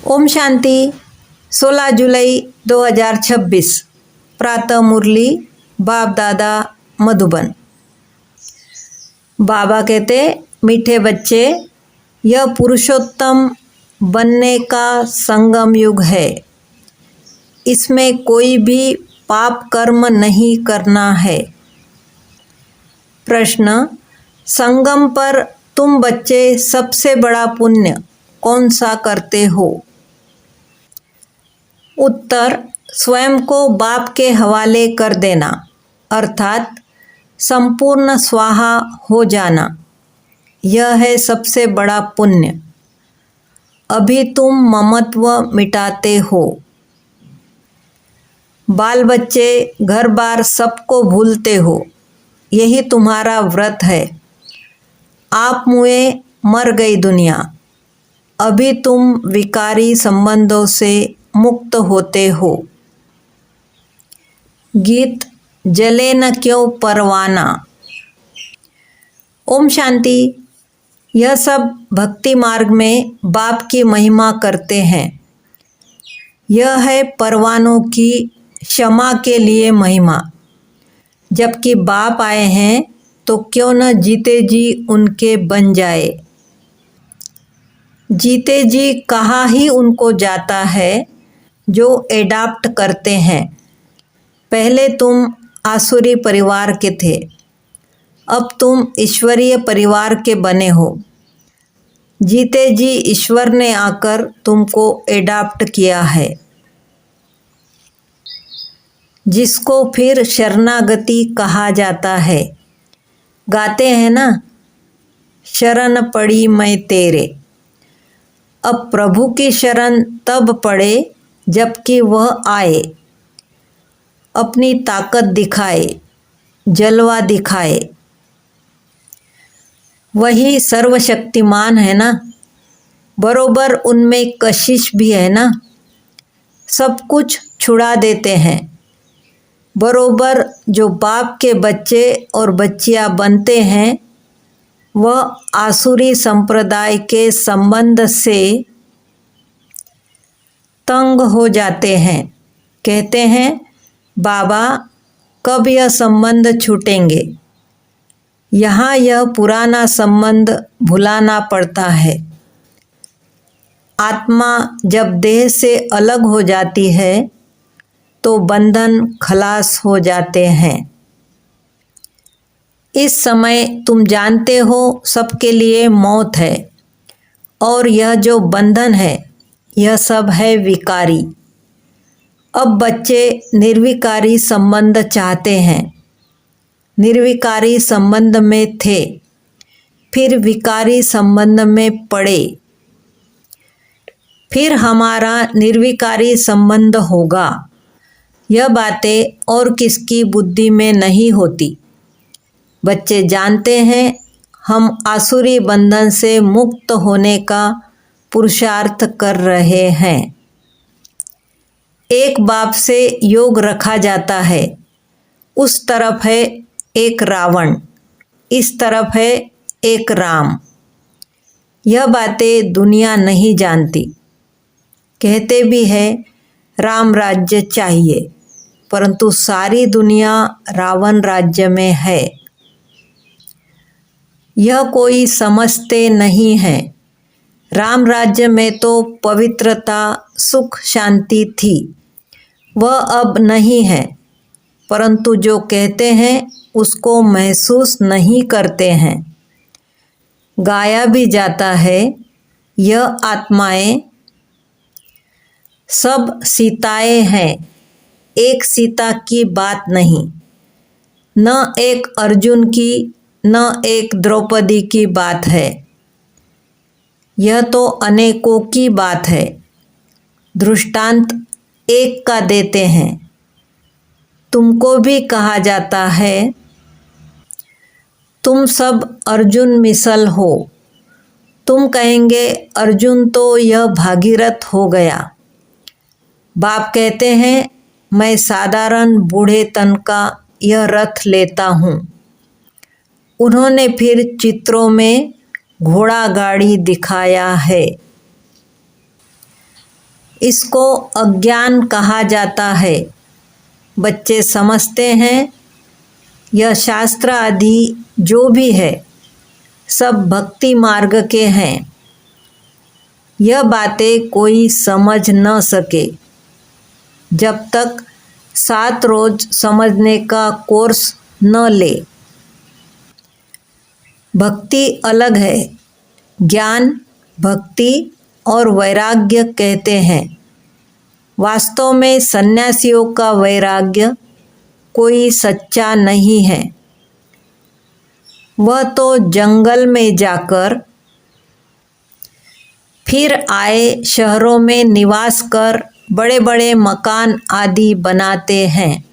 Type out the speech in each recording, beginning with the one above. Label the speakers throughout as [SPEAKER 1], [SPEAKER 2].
[SPEAKER 1] ओम शांति 16 जुलाई 2026 प्रातः मुरली बाप दादा मधुबन। बाबा कहते, मीठे बच्चे, यह पुरुषोत्तम बनने का संगम युग है। इसमें कोई भी पाप कर्म नहीं करना है। प्रश्न, संगम पर तुम बच्चे सबसे बड़ा पुण्य कौन सा करते हो? उत्तर, स्वयं को बाप के हवाले कर देना अर्थात संपूर्ण स्वाहा हो जाना, यह है सबसे बड़ा पुण्य। अभी तुम ममत्व मिटाते हो। बाल बच्चे घर बार सबको भूलते हो, यही तुम्हारा व्रत है। आप मुए मर गई दुनिया। अभी तुम विकारी संबंधों से मुक्त होते हो। गीत जले न क्यों परवाना। ओम शांति। यह सब भक्ति मार्ग में बाप की महिमा करते हैं। यह है परवानों की क्षमा के लिए महिमा। जबकि बाप आए हैं तो क्यों न जीते जी उनके बन जाए। जीते जी कहा ही उनको जाता है जो एडाप्ट करते हैं। पहले तुम आसुरी परिवार के थे, अब तुम ईश्वरीय परिवार के बने हो। जीते जी ईश्वर ने आकर तुमको एडाप्ट किया है, जिसको फिर शरणागति कहा जाता है। गाते हैं ना, शरण पड़ी मैं तेरे। अब प्रभु की शरण तब पड़े जबकि वह आए, अपनी ताकत दिखाए, जलवा दिखाए। वही सर्वशक्तिमान है ना, बरोबर उनमें कशिश भी है ना। सब कुछ छुड़ा देते हैं। बरोबर जो बाप के बच्चे और बच्चियां बनते हैं, वह आसुरी संप्रदाय के संबंध से तंग हो जाते हैं। कहते हैं, बाबा कब यह संबंध छूटेंगे? यहाँ यह पुराना संबंध भुलाना पड़ता है। आत्मा जब देह से अलग हो जाती है तो बंधन खलास हो जाते हैं। इस समय तुम जानते हो सबके लिए मौत है, और यह जो बंधन है यह सब है विकारी। अब बच्चे निर्विकारी संबंध चाहते हैं। निर्विकारी संबंध में थे, फिर विकारी संबंध में पड़े, फिर हमारा निर्विकारी संबंध होगा। यह बातें और किसकी बुद्धि में नहीं होती। बच्चे जानते हैं हम आसुरी बंधन से मुक्त होने का पुरुषार्थ कर रहे हैं। एक बाप से योग रखा जाता है। उस तरफ है एक रावण, इस तरफ है एक राम। यह बातें दुनिया नहीं जानती। कहते भी है राम राज्य चाहिए, परंतु सारी दुनिया रावण राज्य में है। यह कोई समझते नहीं है। राम राज्य में तो पवित्रता, सुख, शांति थी, वह अब नहीं है। परंतु जो कहते हैं उसको महसूस नहीं करते हैं। गाया भी जाता है, यह आत्माएं सब सीताएं हैं, एक सीता की बात नहीं। न एक अर्जुन की, न एक द्रौपदी की बात है। यह तो अनेकों की बात है। दृष्टांत एक का देते हैं। तुमको भी कहा जाता है तुम सब अर्जुन मिसल हो। तुम कहेंगे अर्जुन तो यह भागीरथ हो गया। बाप कहते हैं मैं साधारण बूढ़े तन का यह रथ लेता हूँ। उन्होंने फिर चित्रों में घोड़ा गाड़ी दिखाया है। इसको अज्ञान कहा जाता है। बच्चे समझते हैं यह शास्त्र आदि जो भी है सब भक्ति मार्ग के हैं। यह बातें कोई समझ न सके जब तक 7 रोज समझने का कोर्स न ले। भक्ति अलग है। ज्ञान, भक्ति और वैराग्य कहते हैं। वास्तव में सन्यासियों का वैराग्य कोई सच्चा नहीं है। वह तो जंगल में जाकर फिर आए शहरों में निवास कर बड़े बड़े मकान आदि बनाते हैं।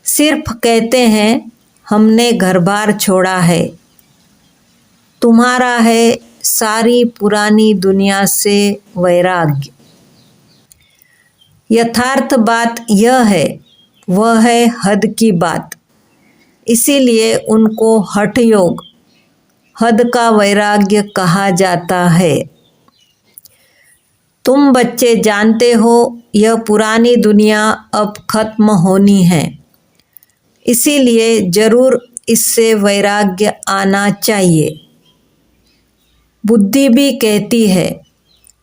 [SPEAKER 1] सिर्फ कहते हैं हमने घर बार छोड़ा है। तुम्हारा है सारी पुरानी दुनिया से वैराग्य। यथार्थ बात यह है, वह है हद की बात। इसीलिए उनको हठ योग, हद का वैराग्य कहा जाता है। तुम बच्चे जानते हो यह पुरानी दुनिया अब खत्म होनी है। इसीलिए जरूर इससे वैराग्य आना चाहिए। बुद्धि भी कहती है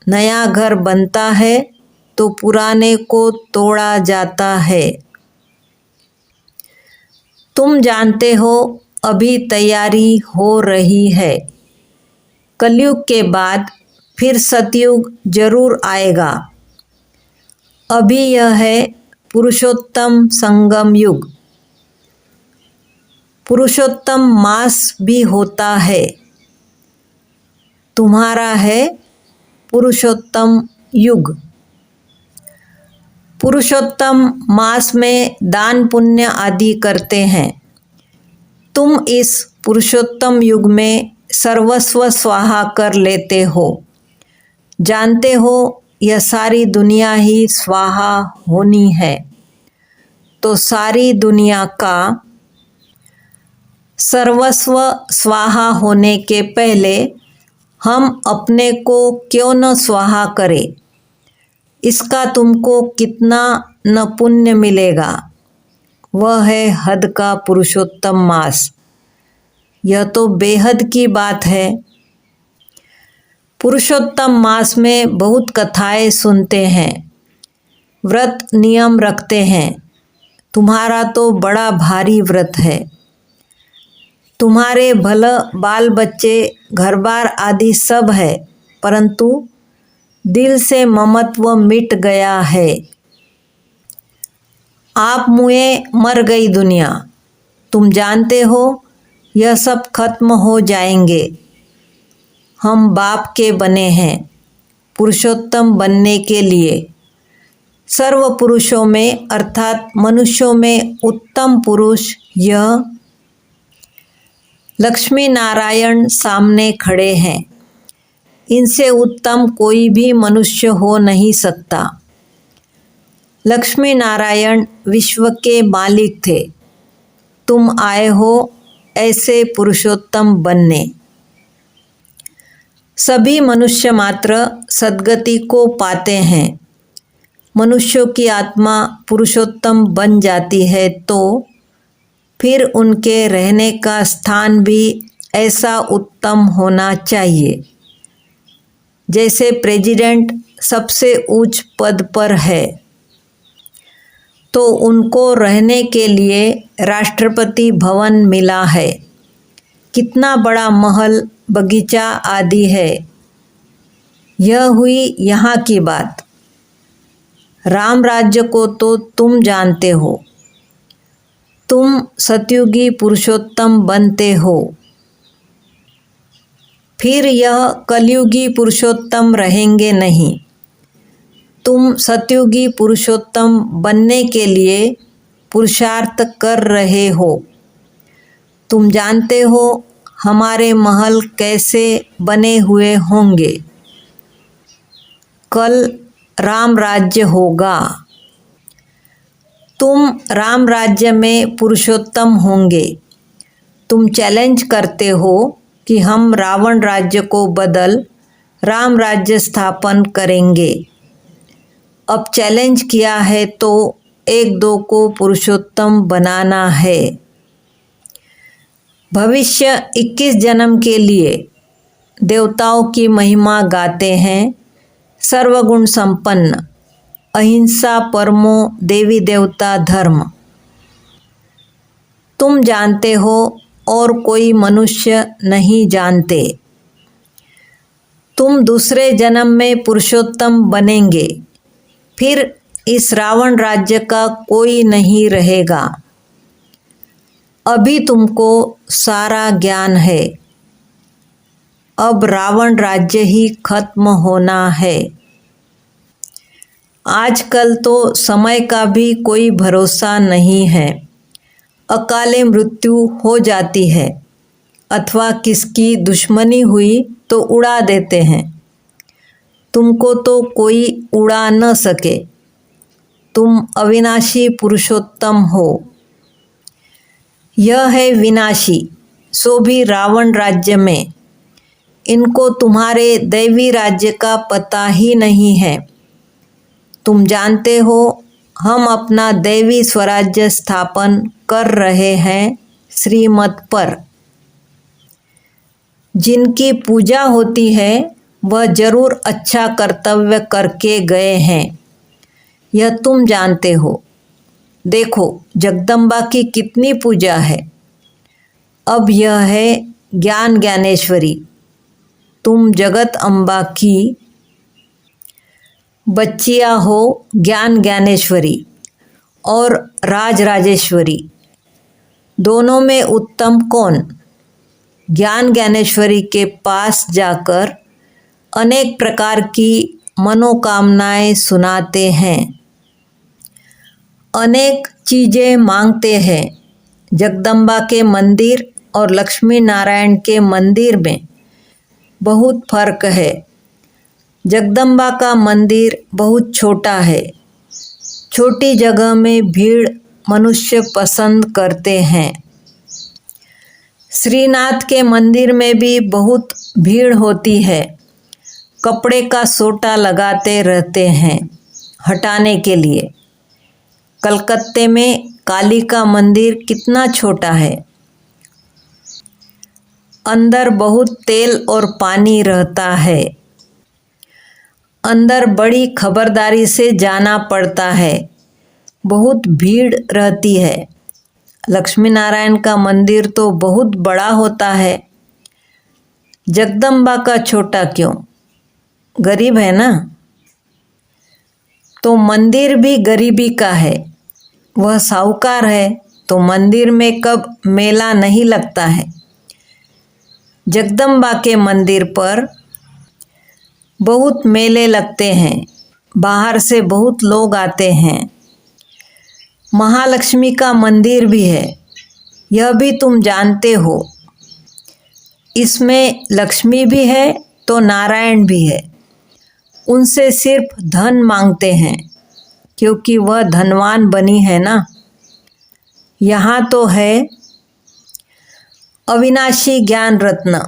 [SPEAKER 1] नया घर बनता है तो पुराने को तोड़ा जाता है। तुम जानते हो अभी तैयारी हो रही है। कलयुग के बाद फिर सतयुग जरूर आएगा। अभी यह है पुरुषोत्तम संगम युग। पुरुषोत्तम मास भी होता है। तुम्हारा है पुरुषोत्तम युग। पुरुषोत्तम मास में दान पुण्य आदि करते हैं। तुम इस पुरुषोत्तम युग में सर्वस्व स्वाहा कर लेते हो। जानते हो यह सारी दुनिया ही स्वाहा होनी है। तो सारी दुनिया का सर्वस्व स्वाहा होने के पहले हम अपने को क्यों न स्वाहा करें। इसका तुमको कितना न पुण्य मिलेगा। वह है हद का पुरुषोत्तम मास। यह तो बेहद की बात है। पुरुषोत्तम मास में बहुत कथाएं सुनते हैं, व्रत नियम रखते हैं। तुम्हारा तो बड़ा भारी व्रत है। तुम्हारे भले बाल बच्चे घर बार आदि सब है, परंतु दिल से ममत्व मिट गया है। आप मुए मर गई दुनिया। तुम जानते हो यह सब खत्म हो जाएंगे। हम बाप के बने हैं पुरुषोत्तम बनने के लिए। सर्व पुरुषों में अर्थात मनुष्यों में उत्तम पुरुष यह लक्ष्मी नारायण सामने खड़े हैं। इनसे उत्तम कोई भी मनुष्य हो नहीं सकता। लक्ष्मी नारायण विश्व के मालिक थे। तुम आए हो ऐसे पुरुषोत्तम बनने। सभी मनुष्य मात्र सद्गति को पाते हैं। मनुष्यों की आत्मा पुरुषोत्तम बन जाती है तो फिर उनके रहने का स्थान भी ऐसा उत्तम होना चाहिए। जैसे प्रेसिडेंट सबसे उच्च पद पर है तो उनको रहने के लिए राष्ट्रपति भवन मिला है। कितना बड़ा महल, बगीचा आदि है। यह हुई यहाँ की बात। राम राज्य को तो तुम जानते हो। तुम सतयुगी पुरुषोत्तम बनते हो। फिर यह कलयुगी पुरुषोत्तम रहेंगे नहीं। तुम सतयुगी पुरुषोत्तम बनने के लिए पुरुषार्थ कर रहे हो। तुम जानते हो हमारे महल कैसे बने हुए होंगे। कल राम राज्य होगा। तुम राम राज्य में पुरुषोत्तम होंगे। तुम चैलेंज करते हो कि हम रावण राज्य को बदल राम राज्य स्थापन करेंगे। अब चैलेंज किया है तो एक दो को पुरुषोत्तम बनाना है। भविष्य 21 जन्म के लिए देवताओं की महिमा गाते हैं, सर्वगुण संपन्न, अहिंसा परमो देवी देवता धर्म। तुम जानते हो और कोई मनुष्य नहीं जानते। तुम दूसरे जन्म में पुरुषोत्तम बनेंगे, फिर इस रावण राज्य का कोई नहीं रहेगा। अभी तुमको सारा ज्ञान है, अब रावण राज्य ही खत्म होना है। आजकल तो समय का भी कोई भरोसा नहीं है। अकाले मृत्यु हो जाती है अथवा किसकी दुश्मनी हुई तो उड़ा देते हैं। तुमको तो कोई उड़ा न सके, तुम अविनाशी पुरुषोत्तम हो। यह है विनाशी, सो भी रावण राज्य में। इनको तुम्हारे दैवी राज्य का पता ही नहीं है। तुम जानते हो हम अपना दैवी स्वराज्य स्थापन कर रहे हैं श्रीमत पर। जिनकी पूजा होती है वह जरूर अच्छा कर्तव्य करके गए हैं, यह तुम जानते हो। देखो जगदम्बा की कितनी पूजा है। अब यह है ज्ञान ज्ञानेश्वरी। तुम जगत अम्बा की बच्चियाँ हो, ज्ञान ज्ञानेश्वरी और राज राजेश्वरी। दोनों में उत्तम कौन? ज्ञान ज्ञानेश्वरी के पास जाकर अनेक प्रकार की मनोकामनाएं सुनाते हैं, अनेक चीज़ें मांगते हैं। जगदम्बा के मंदिर और लक्ष्मी नारायण के मंदिर में बहुत फर्क है। जगदम्बा का मंदिर बहुत छोटा है। छोटी जगह में भीड़ मनुष्य पसंद करते हैं। श्रीनाथ के मंदिर में भी बहुत भीड़ होती है। कपड़े का सोटा लगाते रहते हैं हटाने के लिए। कलकत्ते में काली का मंदिर कितना छोटा है। अंदर बहुत तेल और पानी रहता है। अंदर बड़ी खबरदारी से जाना पड़ता है, बहुत भीड़ रहती है। लक्ष्मी नारायण का मंदिर तो बहुत बड़ा होता है। जगदम्बा का छोटा क्यों? गरीब है ना। तो मंदिर भी गरीबी का है। वह साहूकार है तो मंदिर में कब मेला नहीं लगता है। जगदम्बा के मंदिर पर बहुत मेले लगते हैं, बाहर से बहुत लोग आते हैं। महालक्ष्मी का मंदिर भी है, यह भी तुम जानते हो। इसमें लक्ष्मी भी है तो नारायण भी है। उनसे सिर्फ धन मांगते हैं क्योंकि वह धनवान बनी है ना। यहाँ तो है अविनाशी ज्ञान रत्न।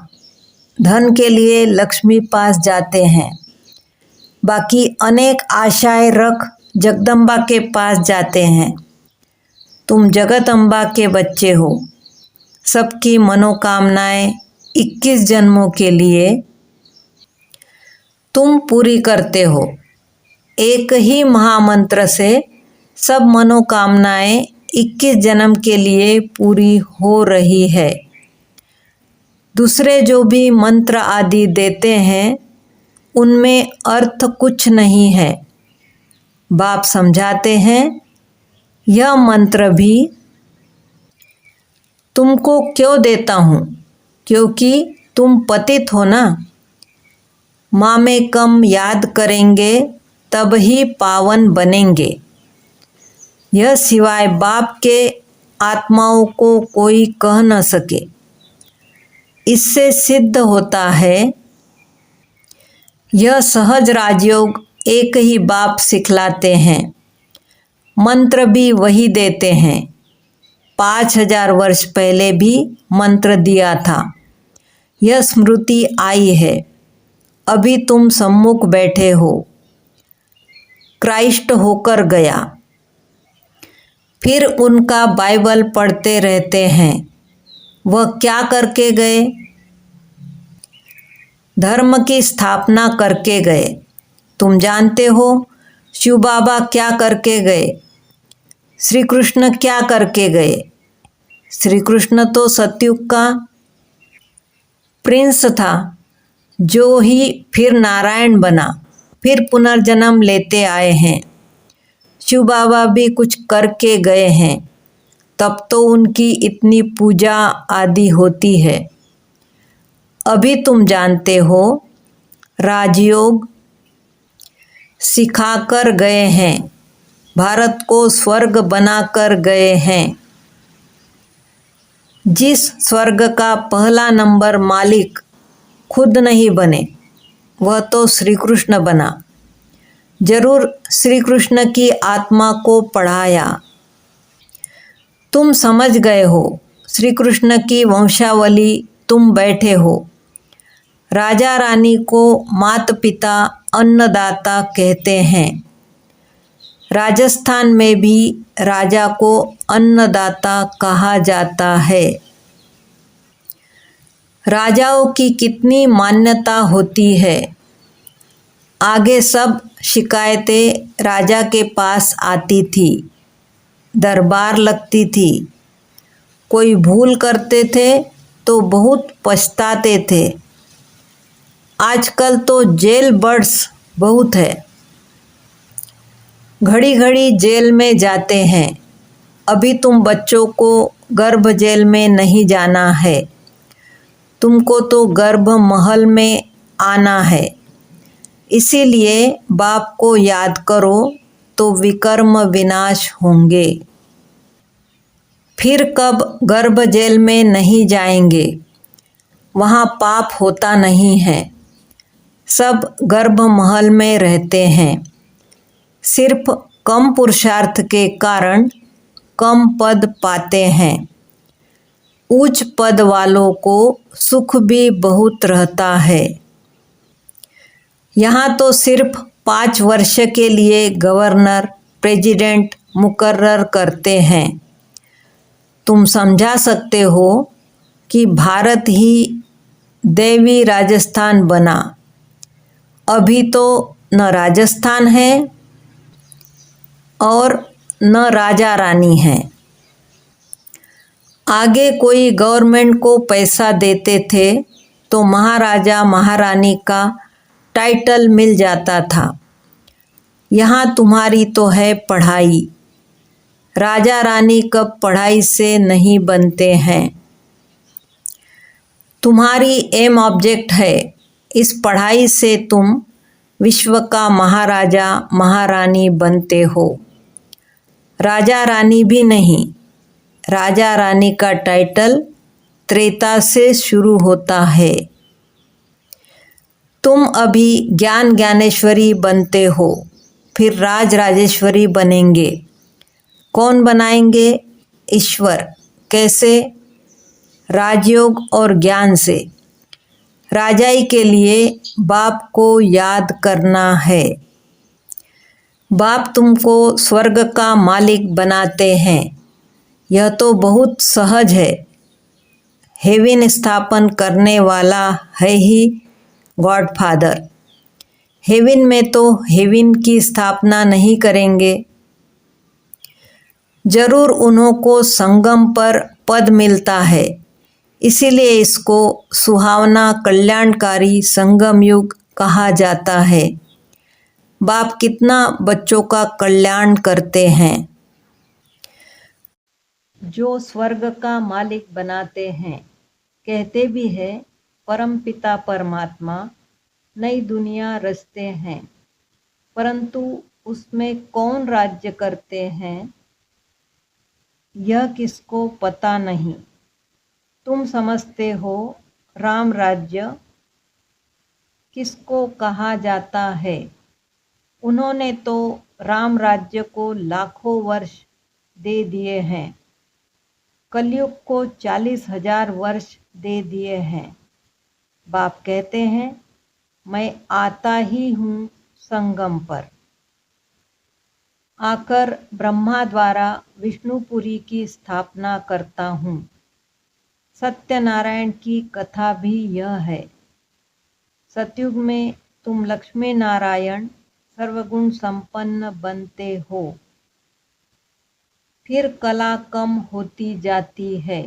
[SPEAKER 1] धन के लिए लक्ष्मी पास जाते हैं, बाकी अनेक आशाएं रख जगदम्बा के पास जाते हैं। तुम जगत अम्बा के बच्चे हो। सबकी मनोकामनाएं 21 जन्मों के लिए तुम पूरी करते हो। एक ही महामंत्र से सब मनोकामनाएं 21 जन्म के लिए पूरी हो रही है। दूसरे जो भी मंत्र आदि देते हैं उनमें अर्थ कुछ नहीं है। बाप समझाते हैं यह मंत्र भी तुमको क्यों देता हूँ, क्योंकि तुम पतित हो ना। माँ में कम याद करेंगे तब ही पावन बनेंगे। यह सिवाय बाप के आत्माओं को कोई कह न सके। इससे सिद्ध होता है यह सहज राजयोग एक ही बाप सिखलाते हैं, मंत्र भी वही देते हैं। 5000 वर्ष पहले भी मंत्र दिया था। यह स्मृति आई है, अभी तुम सम्मुख बैठे हो। क्राइस्ट होकर गया। फिर उनका बाइबल पढ़ते रहते हैं। वह क्या करके गए? धर्म की स्थापना करके गए। तुम जानते हो शिव बाबा क्या करके गए? श्री कृष्ण क्या करके गए? श्री कृष्ण तो सतयुग का प्रिंस था, जो ही फिर नारायण बना, फिर पुनर्जन्म लेते आए हैं। शिव बाबा भी कुछ करके गए हैं, तब तो उनकी इतनी पूजा आदि होती है। अभी तुम जानते हो राजयोग सिखाकर गए हैं, भारत को स्वर्ग बनाकर गए हैं। जिस स्वर्ग का पहला नंबर मालिक खुद नहीं बने, वह तो श्री कृष्ण बना। जरूर श्री कृष्ण की आत्मा को पढ़ाया। तुम समझ गए हो, श्री कृष्ण की वंशावली तुम बैठे हो। राजा रानी को माता पिता अन्नदाता कहते हैं। राजस्थान में भी राजा को अन्नदाता कहा जाता है। राजाओं की कितनी मान्यता होती है। आगे सब शिकायतें राजा के पास आती थी, दरबार लगती थी। कोई भूल करते थे तो बहुत पछताते थे। आजकल तो जेल बर्ड्स बहुत है, घड़ी घड़ी जेल में जाते हैं। अभी तुम बच्चों को गर्भ जेल में नहीं जाना है, तुमको तो गर्भ महल में आना है। इसीलिए बाप को याद करो तो विकर्म विनाश होंगे। फिर कब गर्भ जेल में नहीं जाएंगे, वहाँ पाप होता नहीं है। सब गर्भ महल में रहते हैं। सिर्फ कम पुरुषार्थ के कारण कम पद पाते हैं। उच्च पद वालों को सुख भी बहुत रहता है। यहाँ तो सिर्फ 5 वर्ष के लिए गवर्नर प्रेसिडेंट मुकर्रर करते हैं। तुम समझा सकते हो कि भारत ही देवी राजस्थान बना। अभी तो न राजस्थान है और न राजा रानी है। आगे कोई गवर्नमेंट को पैसा देते थे तो महाराजा महारानी का टाइटल मिल जाता था। यहाँ तुम्हारी तो है पढ़ाई। राजा रानी कब पढ़ाई से नहीं बनते हैं। तुम्हारी एम ऑब्जेक्ट है, इस पढ़ाई से तुम विश्व का महाराजा महारानी बनते हो। राजा रानी भी नहीं, राजा रानी का टाइटल त्रेता से शुरू होता है। तुम अभी ज्ञान ज्ञानेश्वरी बनते हो, फिर राज राजेश्वरी बनेंगे। कौन बनाएंगे? ईश्वर। कैसे? राजयोग और ज्ञान से। राजाई के लिए बाप को याद करना है। बाप तुमको स्वर्ग का मालिक बनाते हैं, यह तो बहुत सहज है। हेवन स्थापन करने वाला है ही गॉडफादर। हेवन में तो हेवन की स्थापना नहीं करेंगे। जरूर उन्हों को संगम पर पद मिलता है, इसीलिए इसको सुहावना कल्याणकारी संगम युग कहा जाता है। बाप कितना बच्चों का कल्याण करते हैं। जो स्वर्ग का मालिक बनाते हैं, कहते भी है परम पिता परमात्मा नई दुनिया रचते हैं, परंतु उसमें कौन राज्य करते हैं यह किसको पता नहीं। तुम समझते हो राम राज्य किसको कहा जाता है। उन्होंने तो राम राज्य को लाखों वर्ष दे दिए हैं, कलयुग को 40,000 वर्ष दे दिए हैं। बाप कहते हैं मैं आता ही हूँ संगम पर। आकर ब्रह्मा द्वारा विष्णुपुरी की स्थापना करता हूँ। सत्यनारायण की कथा भी यह है। सतयुग में तुम लक्ष्मी नारायण सर्वगुण संपन्न बनते हो। फिर कला कम होती जाती है।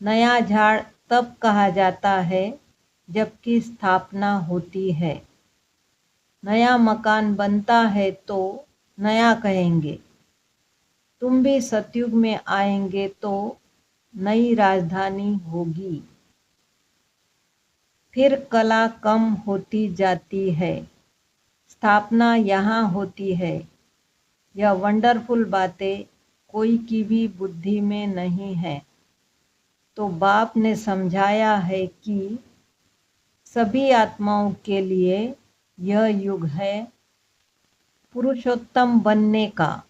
[SPEAKER 1] नया झाड़ तब कहा जाता है जबकि स्थापना होती है। नया मकान बनता है तो नया कहेंगे। तुम भी सतयुग में आएंगे तो नई राजधानी होगी। फिर कला कम होती जाती है। स्थापना यहाँ होती है। यह वंडरफुल बातें कोई की भी बुद्धि में नहीं है। तो बाप ने समझाया है कि सभी आत्माओं के लिए यह युग है पुरुषोत्तम बनने का।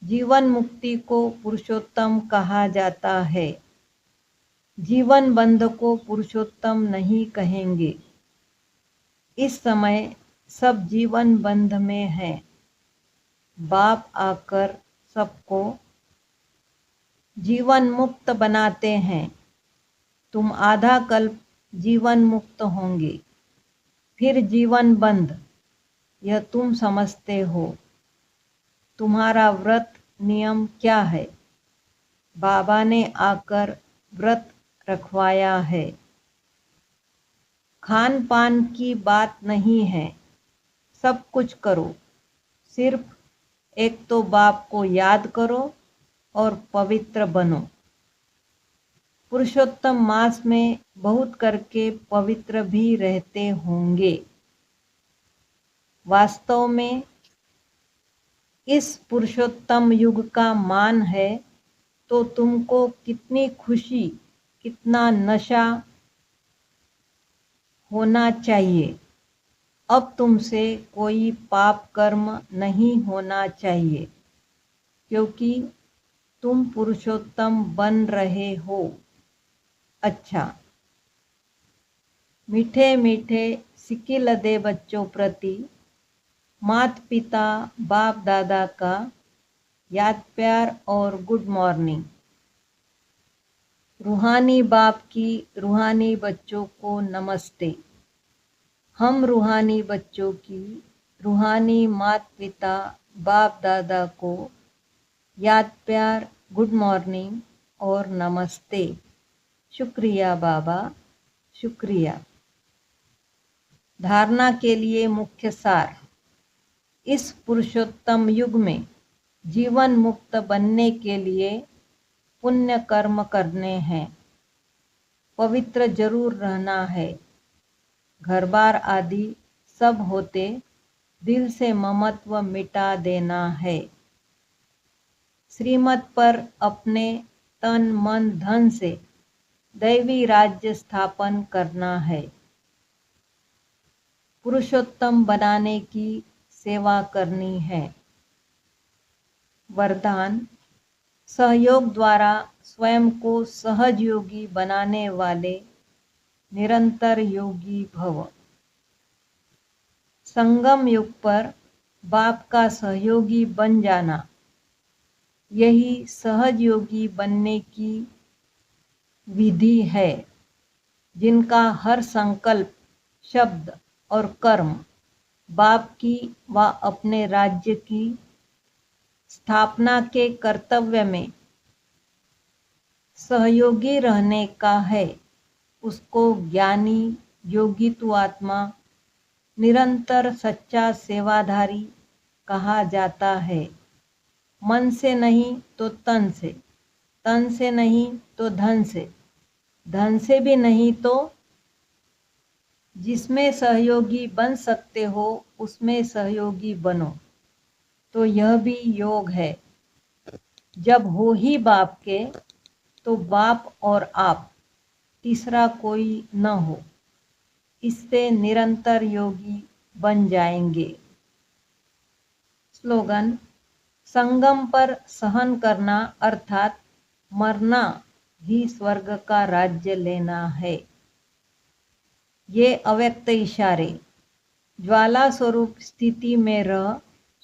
[SPEAKER 1] जीवन मुक्ति को पुरुषोत्तम कहा जाता है। जीवन बंध को पुरुषोत्तम नहीं कहेंगे। इस समय सब जीवन बंध में है। बाप आकर सबको जीवन मुक्त बनाते हैं। तुम आधा कल्प जीवन मुक्त होंगे, फिर जीवन बंद, यह तुम समझते हो। तुम्हारा व्रत नियम क्या है? बाबा ने आकर व्रत रखवाया है। खान पान की बात नहीं है। सब कुछ करो, सिर्फ एक तो बाप को याद करो और पवित्र बनो। पुरुषोत्तम मास में बहुत करके पवित्र भी रहते होंगे। वास्तव में इस पुरुषोत्तम युग का मान है तो तुमको कितनी खुशी, कितना नशा होना चाहिए। अब तुमसे कोई पाप कर्म नहीं होना चाहिए क्योंकि तुम पुरुषोत्तम बन रहे हो। अच्छा, मीठे मीठे सिकिलदे बच्चों प्रति माता पिता बाप दादा का याद प्यार और गुड मॉर्निंग। रूहानी बाप की रूहानी बच्चों को नमस्ते। हम रूहानी बच्चों की रूहानी माता पिता बाप दादा को याद प्यार, गुड मॉर्निंग और नमस्ते। शुक्रिया बाबा, शुक्रिया। धारणा के लिए मुख्य सार। इस पुरुषोत्तम युग में जीवन मुक्त बनने के लिए पुण्य कर्म करने हैं। पवित्र जरूर रहना है। घर बार आदि सब होते दिल से ममत्व मिटा देना है। श्रीमत पर अपने तन मन धन से दैवी राज्य स्थापन करना है। पुरुषोत्तम बनाने की सेवा करनी है। वरदान। सहयोग द्वारा स्वयं को सहज योगी बनाने वाले निरंतर योगी भव। संगम युग पर बाप का सहयोगी बन जाना, यही सहज योगी बनने की विधि है। जिनका हर संकल्प, शब्द और कर्म बाप की व अपने राज्य की स्थापना के कर्तव्य में सहयोगी रहने का है, उसको ज्ञानी योगित्व आत्मा निरंतर सच्चा सेवाधारी कहा जाता है। मन से नहीं तो तन से, तन से नहीं तो धन से, धन से भी नहीं तो जिसमें सहयोगी बन सकते हो उसमें सहयोगी बनो। तो यह भी योग है। जब हो ही बाप के तो बाप और आप, तीसरा कोई न हो। इससे निरंतर योगी बन जाएंगे। स्लोगन। संगम पर सहन करना अर्थात मरना ही स्वर्ग का राज्य लेना है। ये अव्यक्त इशारे। ज्वाला स्वरूप स्थिति में रह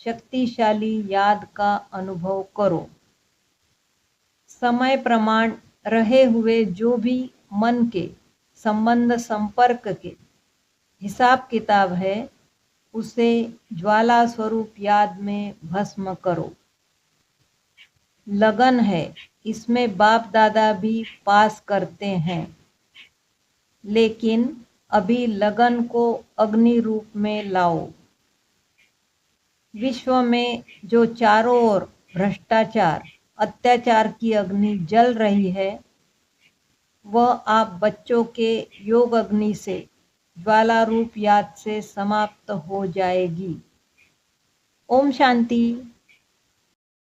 [SPEAKER 1] शक्तिशाली याद का अनुभव करो। समय प्रमाण रहे हुए जो भी मन के संबंध संपर्क के हिसाब किताब है, उसे ज्वाला स्वरूप याद में भस्म करो। लगन है, इसमें बाप दादा भी पास करते हैं, लेकिन अभी लगन को अग्नि रूप में लाओ। विश्व में जो चारों ओर भ्रष्टाचार अत्याचार की अग्नि जल रही है, वह आप बच्चों के योग अग्नि से ज्वाला रूप याद से समाप्त हो जाएगी। ओम शांति।